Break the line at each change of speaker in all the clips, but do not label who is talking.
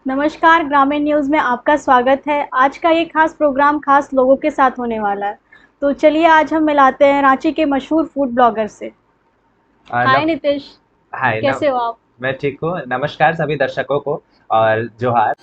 नमस्कार, ग्रामीण न्यूज़ में आपका स्वागत है। आज का ये खास प्रोग्राम खास लोगों के साथ होने वाला है। तो चलिए आज हम मिलाते हैं रांची के मशहूर फूड ब्लॉगर से। हाय
नम
नितिश,
हाय नम
कैसे हो आप?
मैं ठीक हूँ। नमस्कार सभी दर्शकों को और जोहार।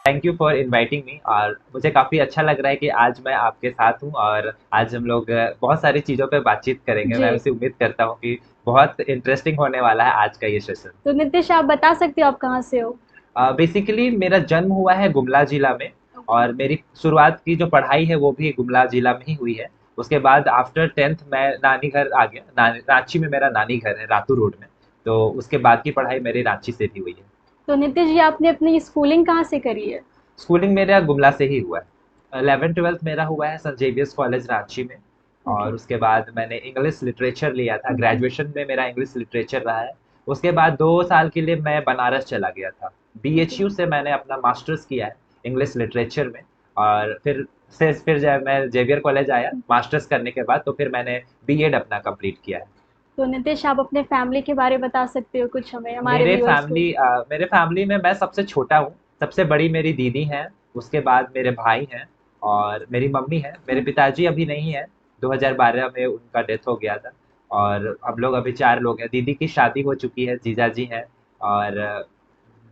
Thank you for inviting me और मुझे काफ़ी अच्छा लग रहा है कि आज मैं आपके साथ हूँ और आज हम लोग बहुत सारी चीज़ों पे बातचीत करेंगे। मैं
जी,
उसे उम्मीद करता हूँ कि बहुत इंटरेस्टिंग होने वाला है आज का ये सेशन।
तो नितिश आप बता सकते हो आप कहाँ से हो?
बेसिकली मेरा जन्म हुआ है गुमला जिला में
ओके,
और मेरी शुरुआत की जो पढ़ाई है वो भी गुमला जिला में ही हुई है। उसके बाद आफ्टर 10th मैं नानी घर आ गया। रांची में मेरा नानी घर है, रातू रोड में। तो उसके बाद की पढ़ाई मेरी रांची से भी हुई है।
तो नितिश जी आपने अपनी स्कूलिंग कहाँ से करी है?
स्कूलिंग मेरा गुमला से ही हुआ है। 11th 12th मेरा हुआ है सेंट जेवियर्स कॉलेज रांची में।
ओके,
और उसके बाद मैंने इंग्लिश लिटरेचर लिया था।
ओके,
ग्रेजुएशन में मेरा इंग्लिश लिटरेचर रहा है। उसके बाद 2 साल के लिए मैं बनारस चला गया था।
ओके।
बीएचयू से मैंने अपना मास्टर्स किया है इंग्लिश लिटरेचर में। और फिर जब मैं जेवियर कॉलेज आया मास्टर्स करने के बाद, तो फिर मैंने बीएड अपना कंप्लीट किया है।
तो नितिश आप अपने फैमिली के बारे में बता सकते हो कुछ हमें, हमारे
मेरे
व्यूअर्स को?
फैमिली मेरे फैमिली में मैं सबसे छोटा हूँ। सबसे बड़ी मेरी दीदी है। उसके बाद मेरे भाई हैं और मेरी मम्मी है। मेरे पिताजी अभी नहीं है। 2012 में उनका डेथ हो गया था। और हम लोग अभी 4 लोग हैं। दीदी की शादी हो चुकी है, जीजा जी हैं। और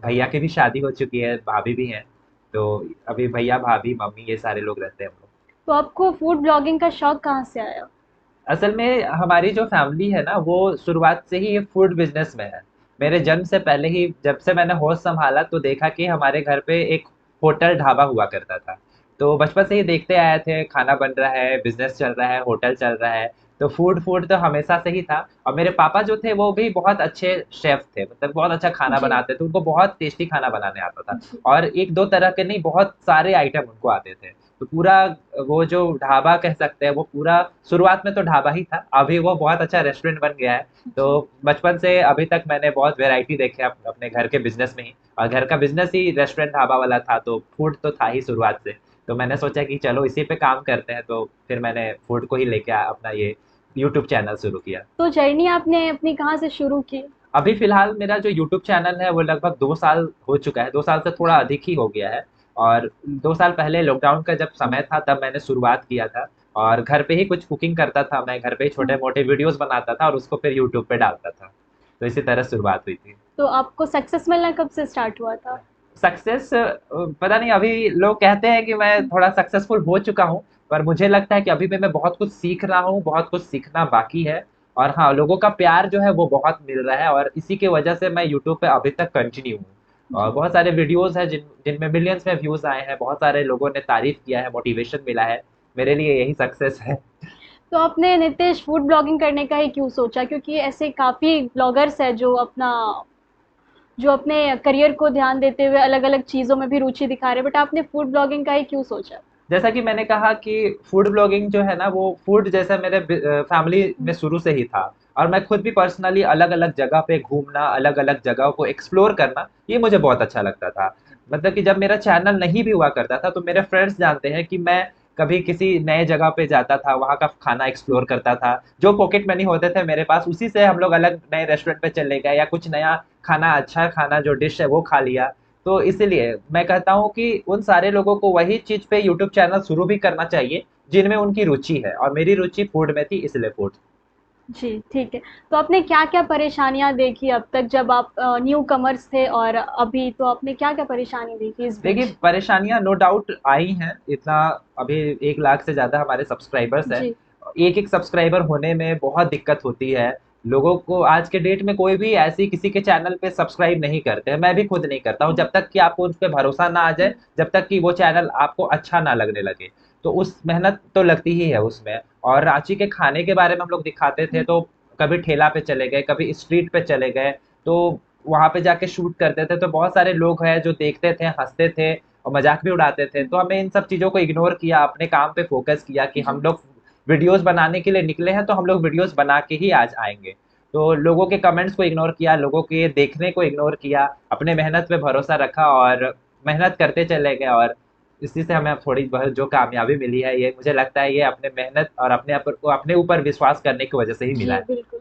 भैया की भी शादी हो चुकी है, भाभी भी हैं। तो अभी भैया भाभी मम्मी ये सारे लोग रहते हैं हम लोग।
तो आपको फूड ब्लॉगिंग का शौक कहाँ से आया?
असल में हमारी जो फैमिली है ना वो शुरुआत से ही ये फूड बिजनेस में है। मेरे
ओके,
जन्म से पहले ही जब से मैंने होश संभाला तो देखा कि हमारे घर पे एक होटल ढाबा हुआ करता था। तो बचपन से ही देखते आए थे, खाना बन रहा है, बिजनेस चल रहा है, होटल चल रहा है। तो फूड फूड तो हमेशा से ही था। और मेरे पापा जो थे वो भी बहुत अच्छे शेफ थे, मतलब बहुत अच्छा खाना
जी,
बनाते थे। उनको बहुत टेस्टी खाना बनाने आता था।
जी।
और एक दो तरह के नहीं, बहुत सारे आइटम उनको आते थे। तो पूरा वो जो ढाबा कह सकते हैं वो पूरा शुरुआत में तो ढाबा ही था, अभी वो बहुत अच्छा रेस्टोरेंट बन गया है। तो
जी,
बचपन से अभी तक मैंने बहुत वैरायटी देखे अपने घर के बिजनेस में ही। और घर का बिजनेस ही रेस्टोरेंट ढाबा वाला था, तो फूड तो था ही शुरुआत से। तो मैंने सोचा कि चलो इसी पे काम करते हैं, तो फिर मैंने फूड को ही लेके अपना ये यूट्यूब चैनल शुरू किया।
तो जर्नी आपने अपनी कहाँ से शुरू की?
अभी फिलहाल मेरा जो यूट्यूब चैनल है वो लगभग 2 साल हो चुका है, 2 साल से थोड़ा
जी,
अधिक ही हो गया है। और 2 साल पहले लॉकडाउन का जब समय था तब मैंने शुरुआत किया था। और घर पे ही कुछ कुकिंग करता था, मैं घर पे ही छोटे मोटे वीडियोस बनाता था और उसको फिर यूट्यूब पे डालता था। तो इसी तरह शुरुआत हुई थी।
तो आपको सक्सेस मिलना कब से स्टार्ट हुआ था?
सक्सेस पता नहीं, अभी लोग कहते हैं कि मैं थोड़ा सक्सेसफुल हो चुका हूँ। पर मुझे लगता है कि अभी भी मैं बहुत कुछ सीख रहा हूँ, बहुत कुछ सीखना बाकी है। और हाँ, लोगों का प्यार जो है वो बहुत मिल रहा है और इसी की वजह से मैं यूट्यूब पे अभी तक कंटिन्यू हूँ। और
जी।
बहुत सारे वीडियोस हैं जिनमें मिलियंस में व्यूज आए हैं, बहुत सारे लोगों ने तारीफ किया है, मोटिवेशन मिला है। मेरे लिए यही सक्सेस है।
तो आपने नितिश फूड ब्लॉगिंग करने का ही क्यों सोचा? क्योंकि ऐसे काफ़ी ब्लॉगर्स हैं जो अपने करियर को ध्यान देते हुए अलग-अलग चीज़ों में भी रुचि दिखा रहे हैं, बट आपने फूड ब्लॉगिंग का ही क्यों सोचा?
जैसा कि मैंने कहा कि फूड ब्लॉगिंग जो है ना वो फूड जैसा मेरे फैमिली में शुरू से ही था। और मैं खुद भी पर्सनली अलग अलग जगह पे घूमना, अलग अलग जगहों को एक्सप्लोर करना, ये मुझे बहुत अच्छा लगता था। मतलब कि जब मेरा चैनल नहीं भी हुआ करता था तो मेरे फ्रेंड्स जानते हैं कि मैं कभी किसी नए जगह पे जाता था, वहाँ का खाना एक्सप्लोर करता था। जो पॉकेट मनी होते थे मेरे पास उसी से हम लोग अलग नए रेस्टोरेंट पे चले गए या कुछ नया खाना, अच्छा खाना जो डिश है वो खा लिया। तो इसीलिए मैं कहता हूँ कि उन सारे लोगों को वही चीज़ पे यूट्यूब चैनल शुरू भी करना चाहिए जिनमें उनकी रुचि है, और मेरी रुचि फूड में थी इसलिए फूड।
जी, ठीक है। तो आपने क्या-क्या परेशानियाँ देखी अब तक जब आप न्यू कमर्स थे और अभी तो आपने क्या-क्या परेशानी देखी इस
देखिए,
बीच?
परेशानियां नो डाउट आई हैं इतना। अभी 1 लाख से ज़्यादा हमारे सब्सक्राइबर्स हैं।
जी,
एक एक सब्सक्राइबर होने में बहुत दिक्कत होती है। लोगों को आज के डेट में कोई भी ऐसी किसी के चैनल पे सब्सक्राइब नहीं करते हैं, मैं भी खुद नहीं करता हूँ, जब तक कि आपको उस पर भरोसा ना आ जाए, जब तक कि वो चैनल आपको अच्छा ना लगने लगे। तो उस मेहनत तो लगती ही है उसमें। और रांची के खाने के बारे में हम लोग दिखाते थे, तो कभी ठेला पे चले गए, कभी स्ट्रीट पे चले गए। तो वहाँ पे जाके शूट करते थे, तो बहुत सारे लोग हैं जो देखते थे, हँसते थे और मज़ाक भी उड़ाते थे। तो हमें इन सब चीज़ों को इग्नोर किया, अपने काम पे फ़ोकस किया कि हम
जी,
लोग वीडियोज़ बनाने के लिए निकले हैं, तो हम लोग वीडियोज़ बना के ही आज आएँगे। तो लोगों के कमेंट्स को इग्नोर किया, लोगों के देखने को इग्नोर किया, अपने मेहनत पे भरोसा रखा और मेहनत करते चले गए। और इसी से हमें अब थोड़ी बहुत जो कामयाबी मिली है, ये मुझे लगता है ये अपने मेहनत और अपने ऊपर विश्वास करने की वज़ह से ही मिला
जी,
है।
बिल्कुल।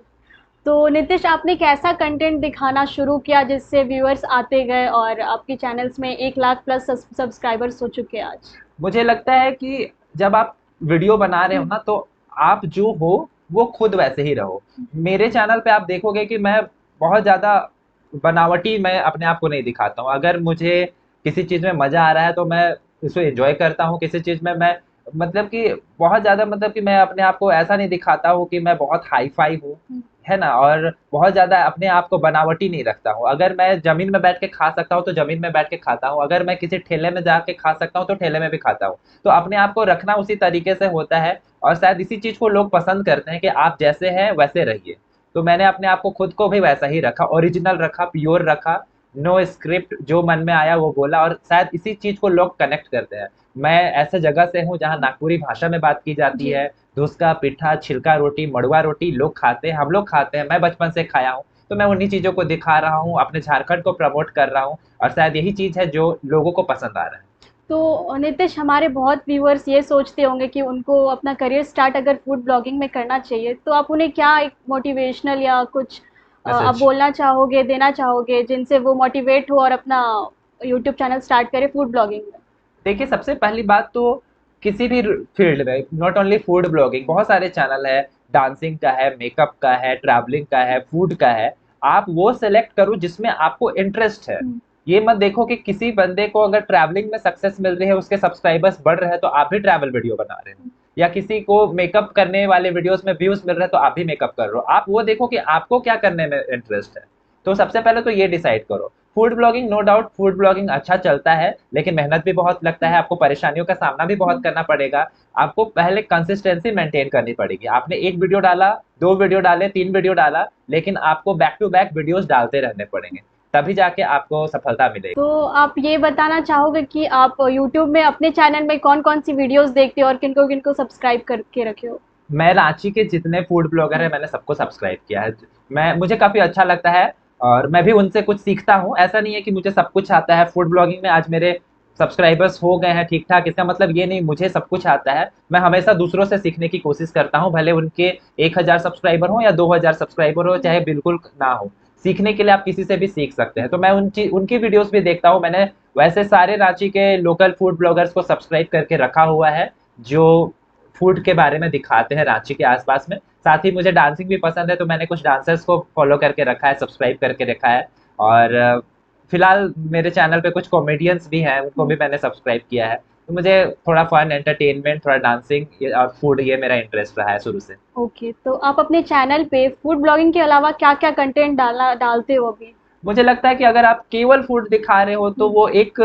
तो नितिश, आपने कैसा कंटेंट दिखाना शुरू किया जिससे व्यूअर्स आते गए और आपके चैनल्स में 1 लाख प्लस सब्सक्राइबर्स हो चुके हैं आज?
मुझे लगता है कि जब आप वीडियो बना रहे हो
हम्म।
ना, तो आप जो हो वो खुद वैसे ही रहो। मेरे चैनल पे आप देखोगे कि मैं बहुत ज़्यादा बनावटी मैं अपने आप को नहीं दिखाता हूँ। अगर मुझे किसी चीज़ में मज़ा आ रहा है तो मैं उसको एंजॉय करता हूँ, किसी चीज़ में मैं मतलब कि बहुत ज़्यादा मतलब कि मैं अपने आप को ऐसा नहीं दिखाता हूँ कि मैं बहुत हाई फाई हूँ, है ना? और बहुत ज़्यादा अपने आप को बनावटी नहीं रखता हूँ। अगर मैं ज़मीन में बैठ के खा सकता हूँ तो ज़मीन में बैठ के खाता हूँ, अगर मैं किसी ठेले में जाके खा सकता हूँ तो ठेले में भी खाता हूँ। तो अपने आप को रखना उसी तरीके से होता है, और शायद इसी चीज़ को लोग पसंद करते हैं कि आप जैसे हैं वैसे रहिए। तो मैंने अपने आप को खुद को भी वैसा ही रखा, ओरिजिनल रखा, प्योर रखा, नो स्क्रिप्ट, जो मन में आया वो बोला, और शायद इसी चीज़ को लोग कनेक्ट करते हैं। मैं ऐसे जगह से हूँ जहाँ नागपुरी भाषा में बात की जाती
जी।
है। धुसका, पिट्ठा, छिलका रोटी, मड़ुआ रोटी लोग खाते हैं, हम लोग खाते हैं, मैं बचपन से खाया हूँ। तो मैं उन्हीं चीज़ों को दिखा रहा हूँ, अपने झारखंड को प्रमोट कर रहा हूँ, और शायद यही चीज़ है जो लोगों को पसंद आ रहा है।
तो नितिश, हमारे बहुत व्यूअर्स ये सोचते होंगे कि उनको अपना करियर स्टार्ट अगर फूड ब्लॉगिंग में करना चाहिए, तो आप उन्हें क्या एक मोटिवेशनल या कुछ आप
मैसेज।
बोलना चाहोगे, देना चाहोगे, जिनसे वो मोटिवेट हो और अपना यूट्यूब चैनल स्टार्ट करे फूड ब्लॉगिंग में?
देखिए, सबसे पहली बात तो किसी भी फील्ड में, नॉट ओनली फूड ब्लॉगिंग, बहुत सारे चैनल है। डांसिंग का है, मेकअप का है, ट्रैवलिंग का है, फूड का है। आप वो सेलेक्ट करो जिसमें आपको इंटरेस्ट है।
हुँ।
ये मत देखो कि किसी बंदे को अगर ट्रैवलिंग में सक्सेस मिल रही है, उसके सब्सक्राइबर्स बढ़ रहे हैं, तो आप भी ट्रैवल वीडियो बना रहे हो, या किसी को मेकअप करने वाले वीडियोस में व्यूज मिल रहे हैं तो आप भी मेकअप कर रहे हो। आप वो देखो कि आपको क्या करने में इंटरेस्ट है। तो सबसे पहले तो ये डिसाइड करो। Food blogging, no doubt food blogging अच्छा चलता है, लेकिन मेहनत भी बहुत लगता है, आपको परेशानियों का सामना भी बहुत करना पड़ेगा। आपको पहले कंसिस्टेंसी मेंटेन करनी पड़ेगी। आपने एक वीडियो डाला, दो वीडियो डाले, तीन वीडियो डाला, लेकिन आपको बैक टू बैक वीडियोस डालते रहने पड़ेंगे, तभी जाके आपको सफलता मिलेगी।
तो आप ये बताना चाहोगे कि आप यूट्यूब में अपने चैनल में कौन-कौन सी वीडियोज़ देखते हो और किनको-किनको सब्सक्राइब करके रखे हो?
मैं रांची के जितने फूड ब्लॉगर हैं, मैंने सबको सब्सक्राइब किया है। मैं मुझे काफ़ी अच्छा लगता है, और मैं भी उनसे कुछ सीखता हूँ। ऐसा नहीं है कि मुझे सब कुछ आता है। फूड ब्लॉगिंग में आज मेरे सब्सक्राइबर्स हो गए हैं ठीक-ठाक, इसका मतलब ये नहीं मुझे सब कुछ आता है। मैं हमेशा दूसरों से सीखने की कोशिश करता हूँ, भले उनके 1000 सब्सक्राइबर हों या 2000 सब्सक्राइबर हो, चाहे बिल्कुल ना हो। सीखने के लिए आप किसी से भी सीख सकते हैं। तो मैं उनकी वीडियोज़ भी देखता हूँ। मैंने वैसे सारे रांची के लोकल फूड ब्लॉगर्स को सब्सक्राइब करके रखा हुआ है, जो फूड के बारे में दिखाते हैं रांची के आसपास में। साथ ही मुझे डांसिंग भी पसंद है, तो मैंने कुछ डांसर्स को फॉलो करके रखा है, सब्सक्राइब करके रखा है। और फिलहाल मेरे चैनल पे कुछ कॉमेडियंस भी हैं, उनको भी मैंने सब्सक्राइब किया है। तो मुझे थोड़ा फन, एंटरटेनमेंट, थोड़ा डांसिंग और फूड, ये मेरा इंटरेस्ट रहा है शुरू से।
ओके, तो आप अपने चैनल पे फूड ब्लॉगिंग के अलावा क्या-क्या कंटेंट डालते हो अभी?
मुझे लगता है कि अगर आप केवल फूड दिखा रहे हो तो
हुँ,
वो एक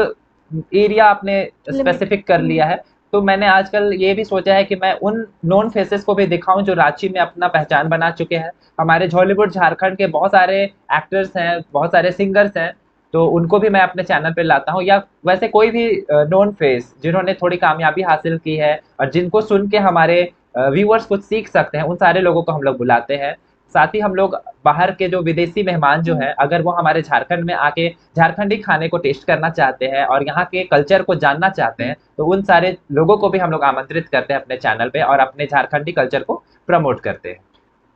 एरिया आपने
लिमिट।
स्पेसिफिक कर
हुँ,
लिया है। तो मैंने आजकल ये भी सोचा है कि मैं उन नोन फेसेस को भी दिखाऊं जो रांची में अपना पहचान बना चुके हैं। हमारे हॉलीवुड झारखंड के बहुत सारे एक्टर्स हैं, बहुत सारे सिंगर्स हैं, तो उनको भी मैं अपने चैनल पे लाता हूँ। या वैसे कोई भी नोन फेस जिन्होंने थोड़ी कामयाबी हासिल की है और जिनको सुन के हमारे व्यूअर्स कुछ सीख सकते हैं, उन सारे लोगों को हम लोग बुलाते हैं। साथ ही हम लोग बाहर के जो विदेशी मेहमान जो
हुँ।
हैं, अगर वो हमारे झारखंड में आके झारखंडी खाने को टेस्ट करना चाहते हैं और यहाँ के कल्चर को जानना चाहते हैं, तो उन सारे लोगों को भी हम लोग आमंत्रित करते हैं अपने चैनल पे, और अपने झारखंडी कल्चर को प्रमोट करते हैं।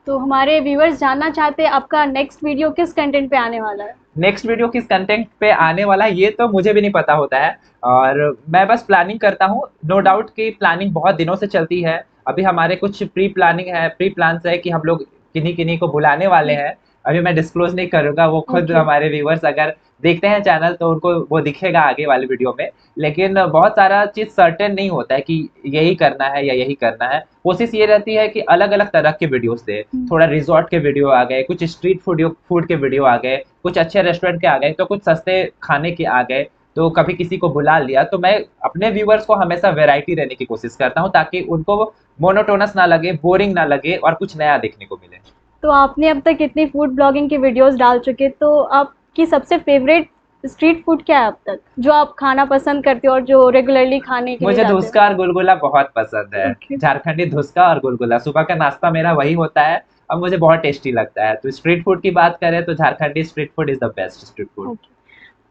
तो हमारे व्यूअर्स जानना चाहते हैं आपका नेक्स्ट वीडियो किस कंटेंट पे आने वाला है?
नेक्स्ट वीडियो किस कंटेंट पे आने वाला है ये तो मुझे भी नहीं पता होता है, और मैं बस प्लानिंग करता हूँ। नो डाउट कि प्लानिंग बहुत दिनों से चलती है। अभी हमारे कुछ प्री प्लानिंग है, प्री प्लान्स है कि हम लोग किन्हीं किन्हीं को बुलाने वाले हैं। अभी मैं डिस्क्लोज नहीं करूंगा, वो खुद
ओके।
हमारे व्यूवर्स अगर देखते हैं चैनल तो उनको वो दिखेगा आगे वाली वीडियो में। लेकिन बहुत सारा चीज सर्टेन नहीं होता है कि यही करना है या यही करना है। कोशिश ये रहती है कि अलग अलग तरह के वीडियोस दे।
हुँ।
थोड़ा रिजॉर्ट के वीडियो आ गए, कुछ स्ट्रीट फूड फूड के वीडियो आ गए, कुछ अच्छे रेस्टोरेंट के आ गए, तो कुछ सस्ते खाने के आ गए। तो कभी किसी को बुला लिया, तो मैं अपने व्यूवर्स को हमेशा वैरायटी देने की कोशिश करता हूँ, ताकि उनको वो मोनोटोनस ना लगे, बोरिंग ना लगे, और कुछ नया देखने को मिले।
तो आपने अब तक इतनी फूड ब्लॉगिंग की वीडियोज़ डाल चुके, तो आपकी सबसे फ़ेवरेट स्ट्रीट फूड क्या है अब तक? जो आप खाना पसंद करते हो और जो रेगुलरली खाने के लिए
मुझे
जाते हो?
धुसका और गुलगुला बहुत पसंद है।
ओके।
झारखंडी धुसका और गुलगुला, सुबह का नाश्ता मेरा वही होता है, और मुझे बहुत टेस्टी लगता है। तो स्ट्रीट फूड की बात करें तो Jharkhandi street food is the best street food.
Okay.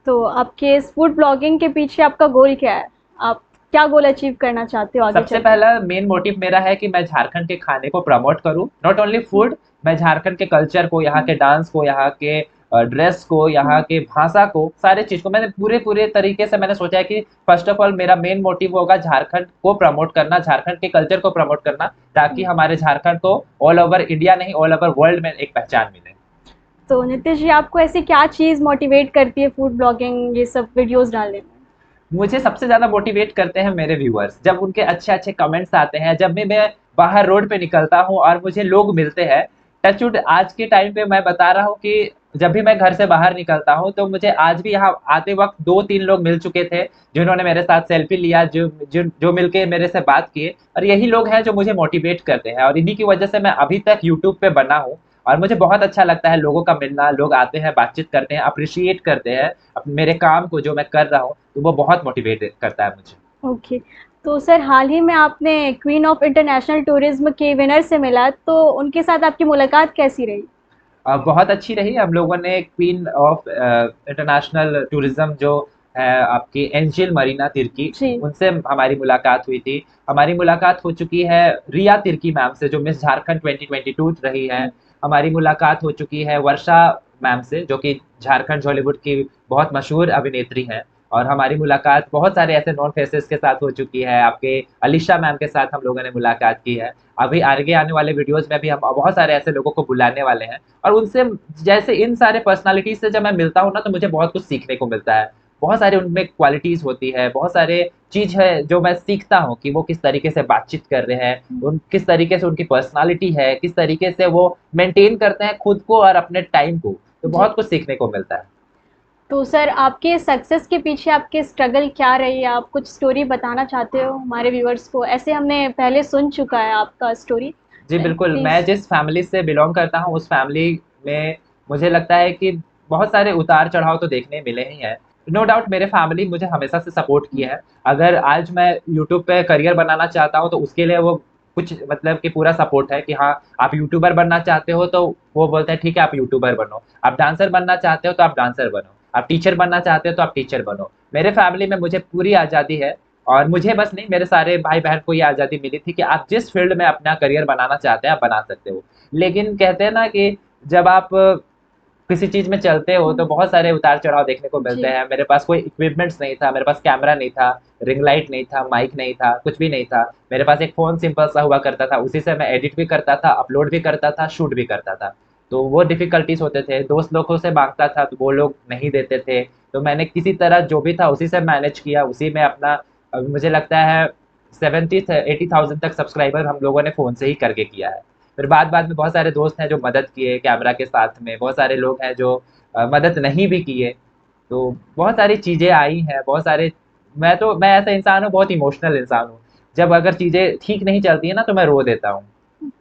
तो आपके इस फूड ब्लॉगिंग के पीछे आपका गोल क्या है? आप क्या गोल अचीव करना चाहते हो आगे
सबसे
चल के?
पहला मेन मोटिव मेरा है कि मैं झारखंड के खाने को प्रमोट करूं, नॉट ओनली फूड, मैं झारखंड के कल्चर को, यहाँ के डांस को, यहाँ के ड्रेस को, यहाँ के भाषा को, सारे चीज को मैंने पूरे पूरे तरीके से मैंने सोचा है कि फर्स्ट ऑफ ऑल मेरा मेन मोटिव होगा झारखंड को प्रमोट करना, झारखंड के कल्चर को प्रमोट करना, ताकि हमारे झारखंड को ऑल ओवर इंडिया नहीं, ऑल ओवर वर्ल्ड में एक पहचान मिले।
तो नितिश जी, आपको ऐसी क्या चीज़ मोटिवेट करती है फूड ब्लॉगिंग ये सब वीडियोस डालने में?
मुझे सबसे ज़्यादा मोटिवेट करते हैं मेरे व्यूअर्स, जब उनके अच्छे-अच्छे कमेंट्स आते हैं, जब भी मैं बाहर रोड पे निकलता हूँ और मुझे लोग मिलते हैं। टचवुड आज के टाइम पे मैं बता रहा हूँ कि जब भी मैं घर से बाहर निकलता हूँ, तो मुझे आज भी यहाँ आते वक़्त 2-3 लोग मिल चुके थे, जिन्होंने मेरे साथ सेल्फी लिया, जो मिलके मेरे से बात किए, और यही लोग हैं जो मुझे मोटिवेट करते हैं, और इन्हीं की वजह से मैं अभी तक यूट्यूब पे बना हूँ। और मुझे बहुत अच्छा लगता है लोगों का मिलना, लोग आते हैं, बातचीत करते हैं, अप्रिशिएट करते हैं मेरे काम को जो मैं कर रहा हूँ, तो वो बहुत मोटिवेट करता है मुझे।
ओके। तो सर, हाल ही में आपने क्वीन ऑफ इंटरनेशनल टूरिज्म के विनर से मिला, तो उनके साथ आपकी मुलाकात कैसी रही?
बहुत अच्छी रही। हम लोगों ने क्वीन ऑफ इंटरनेशनल टूरिज्म जो है आपकी एंजिल मरीना तिर्की,
जी।
उनसे हमारी मुलाकात हुई थी। हमारी मुलाकात हो चुकी है रिया तिर्की मैम से, जो मिस झारखंड 2022 रही है। हमारी मुलाकात हो चुकी है वर्षा मैम से, जो कि झारखंड बॉलीवुड की बहुत मशहूर अभिनेत्री हैं। और हमारी मुलाकात बहुत सारे ऐसे नॉन फेसेस के साथ हो चुकी है। आपके अलीशा मैम के साथ हम लोगों ने मुलाकात की है। अभी आगे आने वाले वीडियोस में भी हम बहुत सारे ऐसे लोगों को बुलाने वाले हैं, और उनसे, जैसे इन सारे पर्सनालिटीज से जब मैं मिलता हूँ ना, तो मुझे बहुत कुछ सीखने को मिलता है। बहुत सारे उनमें क्वालिटीज होती है, बहुत सारे चीज है जो मैं सीखता हूँ कि वो किस तरीके से बातचीत कर रहे हैं, उन किस तरीके से उनकी पर्सनालिटी है, किस तरीके से वो मेंटेन करते हैं खुद को और अपने टाइम को। तो
जी।
बहुत कुछ सीखने को मिलता है।
तो सर, आपके सक्सेस के पीछे आपकी स्ट्रगल क्या रही है? आप कुछ स्टोरी बताना चाहते हो हमारे व्यूअर्स को? ऐसे हमने पहले सुन चुका है आपका स्टोरी।
जी बिल्कुल, मैं
प्लीज़।
जिस फैमिली से बिलॉन्ग करता हूँ, उस फैमिली में मुझे लगता है कि बहुत सारे उतार-चढ़ाव तो देखने मिले ही हैं। नो डाउट मेरे फैमिली मुझे हमेशा से सपोर्ट किए हैं। अगर आज मैं यूट्यूब पे करियर बनाना चाहता हूँ, तो उसके लिए वो कुछ मतलब कि पूरा सपोर्ट है कि हाँ, आप यूट्यूबर बनना चाहते हो, तो वो बोलते हैं ठीक है आप यूट्यूबर बनो। आप डांसर बनना चाहते हो, तो आप डांसर बनो। आप टीचर बनना चाहते हो, तो आप टीचर बनो। मेरे फैमिली में मुझे पूरी आज़ादी है, और मुझे बस नहीं, मेरे सारे भाई-बहन को ये आज़ादी मिली थी कि आप जिस फ़ील्ड में अपना करियर बनाना चाहते हैं, आप बना सकते हो। लेकिन कहते हैं ना कि जब आप किसी चीज़ में चलते हो, तो बहुत सारे उतार-चढ़ाव देखने को मिलते
जी।
हैं। मेरे पास कोई इक्विपमेंट्स नहीं था, मेरे पास कैमरा नहीं था, रिंग लाइट नहीं था, माइक नहीं था, कुछ भी नहीं था। मेरे पास एक फ़ोन सिंपल सा हुआ करता था, उसी से मैं एडिट भी करता था, अपलोड भी करता था, शूट भी करता था। तो वो डिफ़िकल्टीज़ होते थे, दोस्त लोगों से माँगता था, तो वो लोग नहीं देते थे। तो मैंने किसी तरह जो भी था, उसी से मैनेज किया, उसी में अपना मुझे लगता है 70 थ 80,000 तक सब्सक्राइबर हम लोगों ने फ़ोन से ही करके किया है। फिर बाद-बाद में बहुत सारे दोस्त हैं जो मदद किए कैमरा के साथ में, बहुत सारे लोग हैं जो मदद नहीं भी किए। तो बहुत सारी चीज़ें आई हैं, बहुत सारे, मैं ऐसा इंसान हूँ, बहुत इमोशनल इंसान हूँ। जब अगर चीज़ें ठीक नहीं चलती हैं ना, तो मैं रो देता हूँ।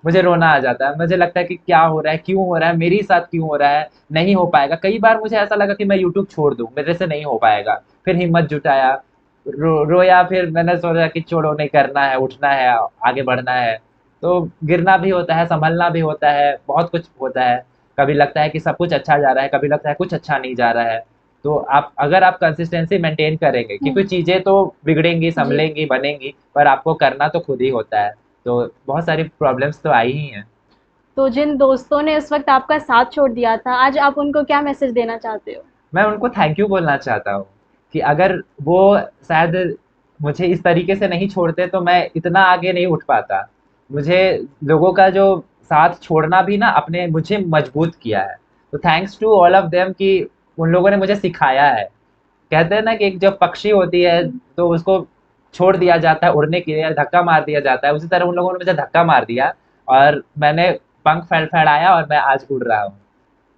मुझे रोना आ जाता है। मुझे लगता है कि क्या हो रहा है? क्यों हो रहा है? मेरे ही साथ क्यों हो रहा है? नहीं हो पाएगा। कई बार मुझे ऐसा लगा कि मैं यूट्यूब छोड़ दूँ, मेरे से नहीं हो पाएगा। फिर हिम्मत जुटाया, रोया, फिर मैंने सोचा कि छोड़ो, नहीं करना है, उठना है, आगे बढ़ना है। तो गिरना भी होता है, सँभलना भी होता है, बहुत कुछ होता है। कभी लगता है कि सब कुछ अच्छा जा रहा है, कभी लगता है कुछ अच्छा नहीं जा रहा है। तो आप अगर आप कंसिस्टेंसी मेंटेन करेंगे, क्योंकि चीज़ें तो बिगड़ेंगी,
जी।
सँभलेंगी, बनेंगी, पर आपको करना तो खुद ही होता है। तो बहुत सारी प्रॉब्लम्स तो आई ही हैं।
तो जिन दोस्तों ने उस वक़्त आपका साथ छोड़ दिया था, आज आप उनको क्या मैसेज देना चाहते हो?
मैं उनको थैंक यू बोलना चाहता हूँ कि अगर वो शायद मुझे इस तरीके से नहीं छोड़ते, तो मैं इतना आगे नहीं उठ पाता। मुझे लोगों का जो साथ छोड़ना भी ना अपने मुझे मजबूत किया है। तो thanks to all of them कि उन लोगों ने मुझे सिखाया है। कहते हैं ना कि एक जब पक्षी होती है, तो उसको छोड़ दिया जाता है उड़ने के लिए, धक्का मार दिया जाता है, उसी तरह उन लोगों ने मुझे धक्का मार दिया, और मैंने पंख फड़फड़ाया और मैं आज उड़ रहा हूँ।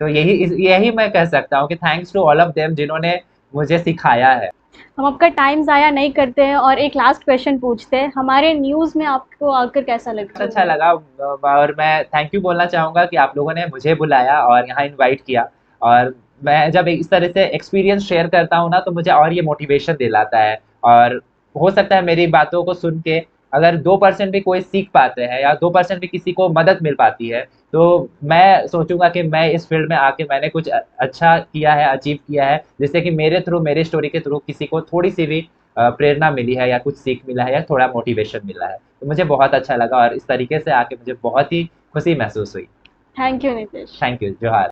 तो यही मैं कह सकता हूँ कि thanks to all of them जिन्होंने मुझे सिखाया है।
हम आपका टाइम ज़ाया नहीं करते हैं और एक लास्ट क्वेश्चन पूछते हैं। हमारे न्यूज़ में आपको आकर कैसा लगा?
बहुत अच्छा लगा, और मैं थैंक यू बोलना चाहूँगा कि आप लोगों ने मुझे बुलाया और यहाँ इनवाइट किया। और मैं जब इस तरह से एक्सपीरियंस शेयर करता हूँ ना, तो मुझे और ये मोटिवेशन दिलाता है। और हो सकता है मेरी बातों को सुन के अगर 2% भी कोई सीख पाते हैं, या 2% भी किसी को मदद मिल पाती है, तो मैं सोचूंगा कि मैं इस फील्ड में आके मैंने कुछ अच्छा किया है, अचीव किया है, जिससे कि मेरे थ्रू, मेरे स्टोरी के थ्रू किसी को थोड़ी सी भी प्रेरणा मिली है, या कुछ सीख मिला है, या थोड़ा मोटिवेशन मिला है। तो मुझे बहुत अच्छा लगा, और इस तरीके से आके मुझे बहुत ही खुशी महसूस हुई।
Thank you Nitish.
Thank you जोहार।